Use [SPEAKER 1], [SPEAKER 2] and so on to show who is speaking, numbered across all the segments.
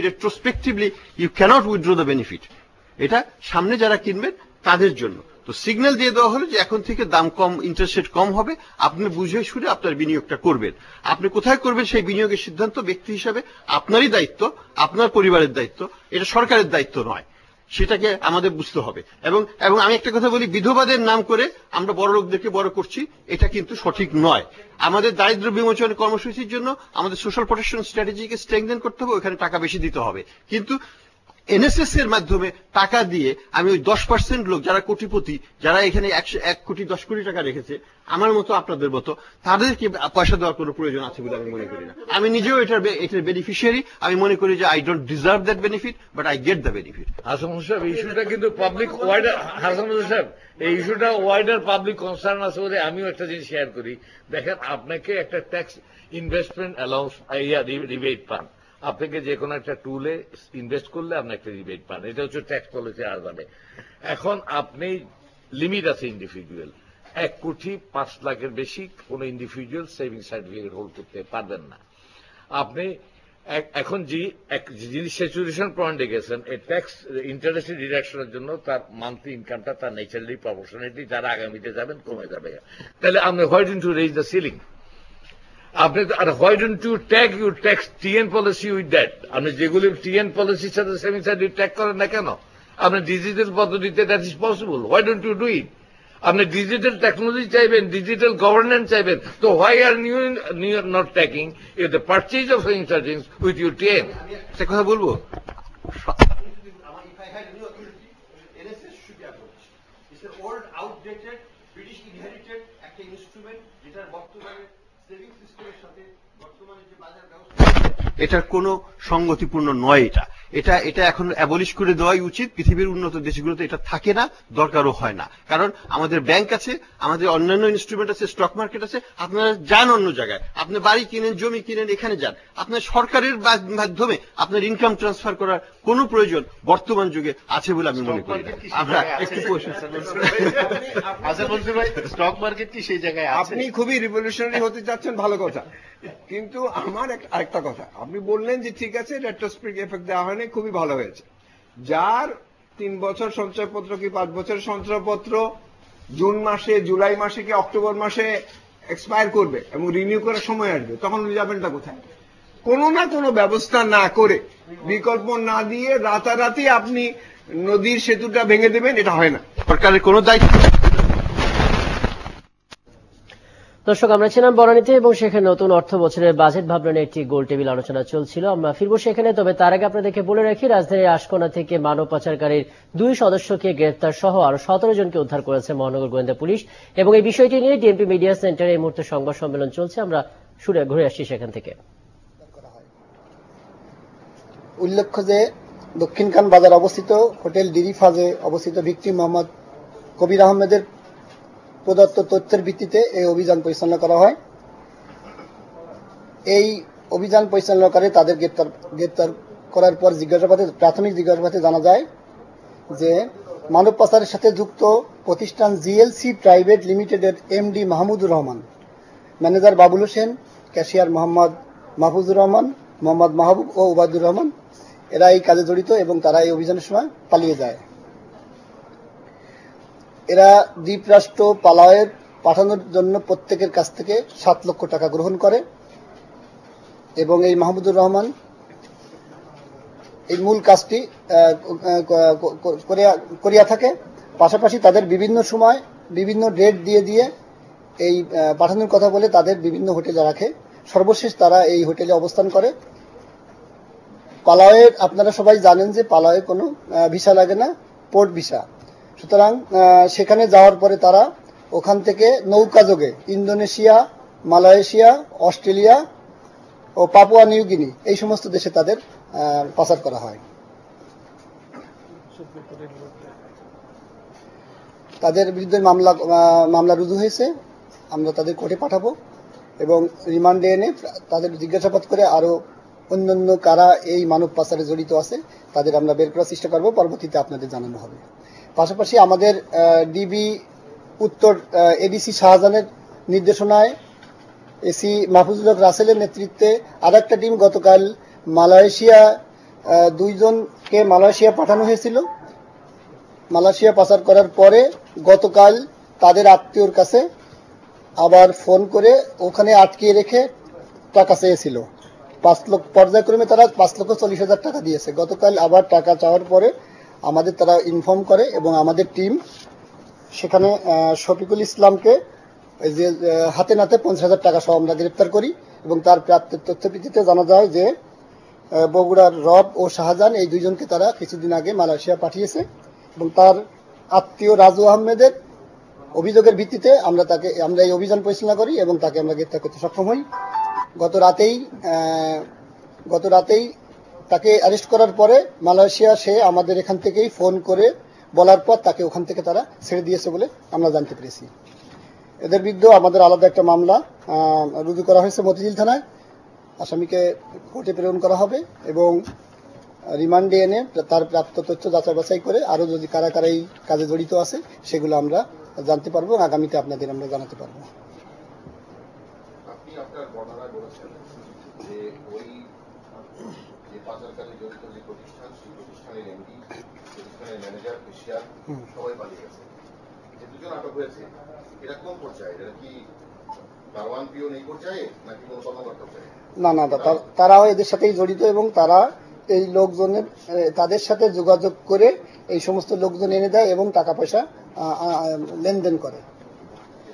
[SPEAKER 1] Retrospectively you cannot withdraw the benefit. এটা সামনে যারা কিনবেন তাদের জন্য। তো সিগন্যাল দিয়ে দেওয়া হলো যে এখন থেকে দাম কম, ইন্টারেস্ট রেট কম হবে, আপনি বুঝে শুনে আপনার বিনিয়োগটা করবেন। আপনি কোথায় করবেন সেই বিনিয়োগের সিদ্ধান্ত ব্যক্তি হিসাবে আপনারই দায়িত্ব, আপনার পরিবারের দায়িত্ব, এটা সরকারের দায়িত্ব নয়। সেটাকে আমাদের বুঝতে হবে। এবং এবং আমি একটা কথা বলি, বিধবাদের নাম করে আমরা বড় লোকদেরকে বড় করছি, এটা কিন্তু সঠিক নয়। আমাদের দারিদ্র্য বিমোচন কর্মসূচির জন্য আমাদের সোশ্যাল প্রোটেকশন স্ট্র্যাটেজিকে স্ট্রেংথেন করতে হবে, ওখানে টাকা বেশি দিতে হবে। কিন্তু এনএসএস এর মাধ্যমে টাকা দিয়ে আমি ওই 10% লোক যারা কোটিপতি, যারা এখানে 1 কোটি 10 কোটি টাকা রেখেছে, আমার মতো আপনাদের মতো, তাদেরকে পয়সা দেওয়ার কোনো প্রয়োজন আছে বলে আমি মনে করি না। আমি নিজেও এটার বেনিফিশিয়ারি। আমি মনে করি যে I don't deserve that benefit, but I get the benefit.
[SPEAKER 2] Hasan সাহেব, ইস্যুটা কিন্তু পাবলিক ওয়াইডার, হাসান সাহেব এই ইস্যুটা ওয়াইডার পাবলিক কনসার্ন আছে বলে আমিও একটা জিনিস শেয়ার করি। দেখেন, আপনাকে একটা ট্যাক্স ইনভেস্টমেন্ট অ্যালাউন্স রিবেট পান, আপনাকে যে কোনো একটা টুলে ইনভেস্ট করলে আপনি একটা রিবেট পান, এটা হচ্ছে ট্যাক্স পলিসি আরবানে। এখন আপনি লিমিট আছে ইন্ডিভিজুয়াল, 1 কোটি 5 লাখের বেশি কোন ইন্ডিভিজুয়াল সেভিং সার্টিফিকেট হোল্ড করতে পারবেন না। আপনি এখন যিনি স্যাচুরেশন পয়েন্টে গেছেন, এই ট্যাক্স ইন্টারেস্ট ডিডাকশনের জন্য তার মান্থলি ইনকামটা তার ন্যাচারালি প্রপোর্শনালি যারা আগামীতে যাবেন কমে যাবে। তাহলে আপনি why don't you raise the ceiling? আপনি আর why don't you tag you tax TIN policy with that? আপনি যেগুলি টিএন পলিসির সাথে সেভিং সার্টিফিকেট ট্যাগ করেন না কেন? আপনি ডিজিটাল পদ্ধতিতে that is possible, why don't you do it? আপনি ডিজিটাল টেকনোলজি চাইবেন, ডিজিটাল গভর্নেন্স চাইবেন, তো why are you not taking the purchase of saving certificate with your TIN?
[SPEAKER 1] একটা কথা বলবো, এটার কোনো সঙ্গতিপূর্ণ নয়। এটা এখন অ্যাবলিশ করে দেওয়াই উচিত। পৃথিবীর উন্নত দেশগুলোতে এটা থাকে না, দরকারও হয় না। কারণ আমাদের ব্যাংক আছে, আমাদের অন্যান্য ইনস্ট্রুমেন্ট আছে, স্টক মার্কেট আছে। আপনারা যান অন্য জায়গায়, আপনি বাড়ি কিনেন, জমি কিনেন, এখানে যান। আপনার সরকারের মাধ্যমে আপনার ইনকাম ট্রান্সফার করার কোনো প্রয়োজন বর্তমান যুগে আছে বলে আমি মনে করি। আমরা একটু
[SPEAKER 3] স্টক মার্কেট কি সেই জায়গায়? আপনি খুবই রিভলিউশনারি হতে চাচ্ছেন, ভালো কথা। কিন্তু আমার আরেকটা কথা, আপনি বললেন যে ঠিক আছে রেট্রোস্পেক্টিভ এফেক্ট দেওয়া হয়নি, খুবই ভালো হয়েছে। যার 3 বছর সঞ্চয়পত্র কি 5 বছর সঞ্চয়পত্র জুন মাসে, জুলাই মাসে কি অক্টোবর মাসে এক্সপায়ার করবে এবং রিনিউ করার সময় আসবে, তখন যাবেনটা কোথায়? কোনো না কোনো ব্যবস্থা না করে, বিকল্প না দিয়ে রাতারাতি আপনি নদীর সেতুটা ভেঙে দেবেন, এটা হয় না।
[SPEAKER 1] সরকারের কোনো দায়িত্ব।
[SPEAKER 4] দর্শক, আমরা ছিলাম বনানীতে এবং সেখানে নতুন অর্থ বছরের বাজেট ভাবনা একটি গোল টেবিল আলোচনা চলছিল। আমরা ফিরবো সেখানে, তবে তার আগে আপনাদেরকে বলে রাখি, রাজধানীর আশকোনা থেকে মানব পাচারকারীর 2 সদস্যকে গ্রেফতার সহ আরো 17 জনকে উদ্ধার করেছে মহানগর গোয়েন্দা পুলিশ। এবং এই বিষয়টি নিয়ে ডিএমপি মিডিয়া সেন্টারে এই মুহূর্তে সংবাদ সম্মেলন চলছে। আমরা ঘুরে আসছি সেখান থেকে।
[SPEAKER 5] উল্লেখ্য যে দক্ষিণখান বাজার অবস্থিত হোটেল ডিরিফাজে অবস্থিত ভিকটিম মোহাম্মদ কবির আহমেদের প্রদত্ত তথ্যের ভিত্তিতে এই অভিযান পরিচালনা করা হয়। এই অভিযান পরিচালনা করে তাদের গ্রেপ্তার করার পর প্রাথমিক জিজ্ঞাসাবাদে জানা যায় যে মানব পাচারের সাথে যুক্ত প্রতিষ্ঠান জিএলসি প্রাইভেট লিমিটেডের MD Mahmudur Rahman, manager Babul Hossain, cashier Mohammad Mahfuzur Rahman, Mohammad Mahbub ও উবায়দুর রহমান এরা এই কাজে জড়িত এবং তারা এই অভিযানের সময় পালিয়ে যায়। এরা দ্বীপরাষ্ট্র পালাওয়ের পাঠানোর জন্য প্রত্যেকের কাছ থেকে 7 লক্ষ টাকা গ্রহণ করে এবং এই মাহমুদুর রহমান এই মূল কাজটি করিয়া থাকে। পাশাপাশি তাদের বিভিন্ন সময় বিভিন্ন ডেট দিয়ে এই পাঠানোর কথা বলে তাদের বিভিন্ন হোটেলে রাখে। সর্বশেষ তারা এই হোটেলে অবস্থান করে। পালাওয়ের আপনারা সবাই জানেন যে পালাওয়ে কোনো ভিসা লাগে না, পোর্ট ভিসা। সুতরাং সেখানে যাওয়ার পরে তারা ওখান থেকে নৌকাযোগে ইন্দোনেশিয়া, মালয়েশিয়া, অস্ট্রেলিয়া ও পাপুয়া নিউ গিনি এই সমস্ত দেশে তাদের পাচার করা হয়। তাদের বিরুদ্ধে মামলা রুজু হয়েছে। আমরা তাদের কোর্টে পাঠাবো এবং রিমান্ডে এনে তাদের জিজ্ঞাসাবাদ করে আরো অন্যান্য কারা এই মানব পাচারে জড়িত আছে তাদের আমরা বের করার চেষ্টা করব, পরবর্তীতে আপনাদের জানানো হবে। পাশাপাশি আমাদের ডিবি উত্তর এডিসি শাহজাহানের নির্দেশনায় এসি মাহফুজুল হক রাসেলের নেতৃত্বে আর একটা টিম গতকাল মালয়েশিয়া দুইজনকে মালয়েশিয়া পাঠানো হয়েছিল। মালয়েশিয়া পাচার করার পরে গতকাল তাদের আত্মীয়র কাছে আবার ফোন করে ওখানে আটকিয়ে রেখে টাকা চেয়েছিল। 5 লক্ষ পর্যায়ক্রমে তারা 5,40,000 টাকা দিয়েছে। গতকাল আবার টাকা চাওয়ার পরে আমাদের তারা ইনফর্ম করে এবং আমাদের টিম সেখানে শফিকুল ইসলামকে যে হাতে নাতে 50,000 টাকা সহ আমরা গ্রেপ্তার করি এবং তার প্রাপ্তের তথ্য ভিত্তিতে জানা যায় যে বগুড়ার রব ও শাহজাহান এই দুইজনকে তারা কিছুদিন আগে মালয়েশিয়া পাঠিয়েছে এবং তার আত্মীয় রাজু আহমেদের অভিযোগের ভিত্তিতে আমরা এই অভিযান পরিচালনা করি এবং তাকে আমরা গ্রেপ্তার করতে সক্ষম হই। গত রাতেই তাকে অ্যারেস্ট করার পরে মালয়েশিয়া সে আমাদের এখান থেকেই ফোন করে বলার পর তাকে ওখান থেকে তারা ছেড়ে দিয়েছে বলে আমরা জানতে পেরেছি। এদের বিরুদ্ধে আমাদের আলাদা একটা মামলা রুজু করা হয়েছে মতিঝিল থানায়। আসামিকে কোর্টে প্রেরণ করা হবে এবং রিমান্ডে এনে তার প্রাপ্ত তথ্য যাচাই বাছাই করে আরো যদি কারা কারা এই কাজে জড়িত আছে সেগুলো আমরা জানতে পারবো, আগামীতে আপনাদের আমরা জানাতে পারবো।
[SPEAKER 6] আপনি আপনার বর্ণনায় বলেছেন যে ওই যে পাচারকারী জড়িত যে প্রতিষ্ঠান, সেই প্রতিষ্ঠানের এমডি, প্রতিষ্ঠানের ম্যানেজার, কেশিয়ার সবাই পালিয়ে গেছে। যে দুজন আটক হয়েছে এরা কোন পর্যায়ে? এরা কি দারোয়ান পিওন এই পর্যায়ে নাকি কোন কর্মকর্তা পর্যায়ে?
[SPEAKER 5] না, তারাও এদের সাথেই জড়িত এবং তারা এই লোকজনের তাদের সাথে যোগাযোগ করে এই সমস্ত লোকজন এনে দেয় এবং টাকা পয়সা লেনদেন করে।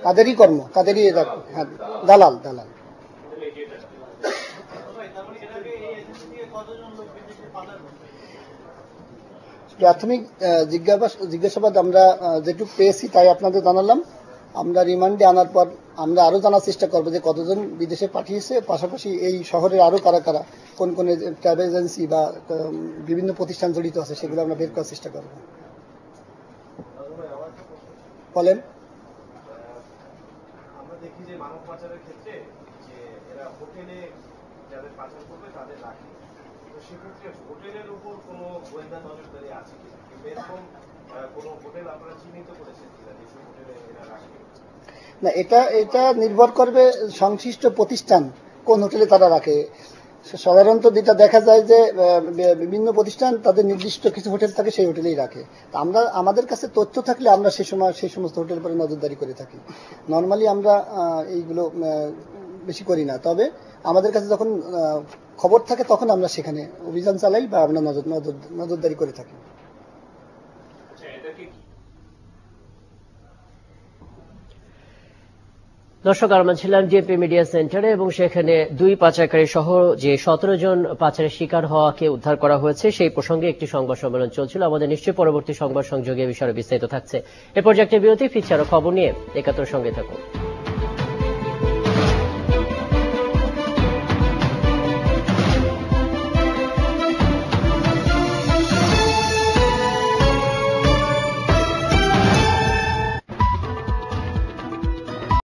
[SPEAKER 5] তাদেরই কর্ম, তাদেরই দালাল। প্রাথমিক জিজ্ঞাসাবাদ আমরা যেটুকু পেয়েছি তাই আপনাদের জানালাম। আমরা রিমান্ডে আনার পর আমরা আরো জানার চেষ্টা করবো যে কতজন বিদেশে পাঠিয়েছে, পাশাপাশি এই শহরের আরো কারা কারা কোন কোন ট্রাভেল এজেন্সি বা বিভিন্ন প্রতিষ্ঠান জড়িত আছে সেগুলো আমরা বের করার চেষ্টা করবো। বলেন।
[SPEAKER 7] আমরা দেখি যে মানব পাচারের ক্ষেত্রে যে এরা হোটেলে যাদের পাচার করবে তাদের রাখে, তো সেক্ষেত্রে হোটেলের উপর কোনো গোয়েন্দা নজরদারি আছে কিনা, এরকম কোনো হোটেল আপনারা চিহ্নিত করেছেন কিনা যে হোটেলে এরা রাখে?
[SPEAKER 5] না, এটা নির্ভর করবে সংশ্লিষ্ট প্রতিষ্ঠান কোন হোটেলে তারা রাখে। সাধারণত যেটা দেখা যায় যে বিভিন্ন প্রতিষ্ঠান তাদের নির্দিষ্ট কিছু হোটেল থাকে, সেই হোটেলেই রাখে। আমাদের কাছে তথ্য থাকলে আমরা সেই সমস্ত হোটেলের পরে নজরদারি করে থাকি। নর্মালি আমরা এইগুলো বেশি করি না, তবে আমাদের কাছে যখন খবর থাকে তখন আমরা সেখানে অভিযান চালাই বা আমরা নজরদারি করে থাকি।
[SPEAKER 4] দর্শক, আমরা ছিলাম জেপি মিডিয়া সেন্টারে এবং সেখানে 2 পাচারকারী সহ যে 17 জন পাচারের শিকার হওয়াকে উদ্ধার করা হয়েছে সেই প্রসঙ্গে একটি সংবাদ সম্মেলন চলছিল। আমাদের নিশ্চয়ই পরবর্তী সংবাদ সংযোগে বিষয়ে বিস্তারিত থাকছে। এ পর্যায়ে বিরতি, ফিরছে আরো খবর নিয়ে। 71 সঙ্গে থাকুন।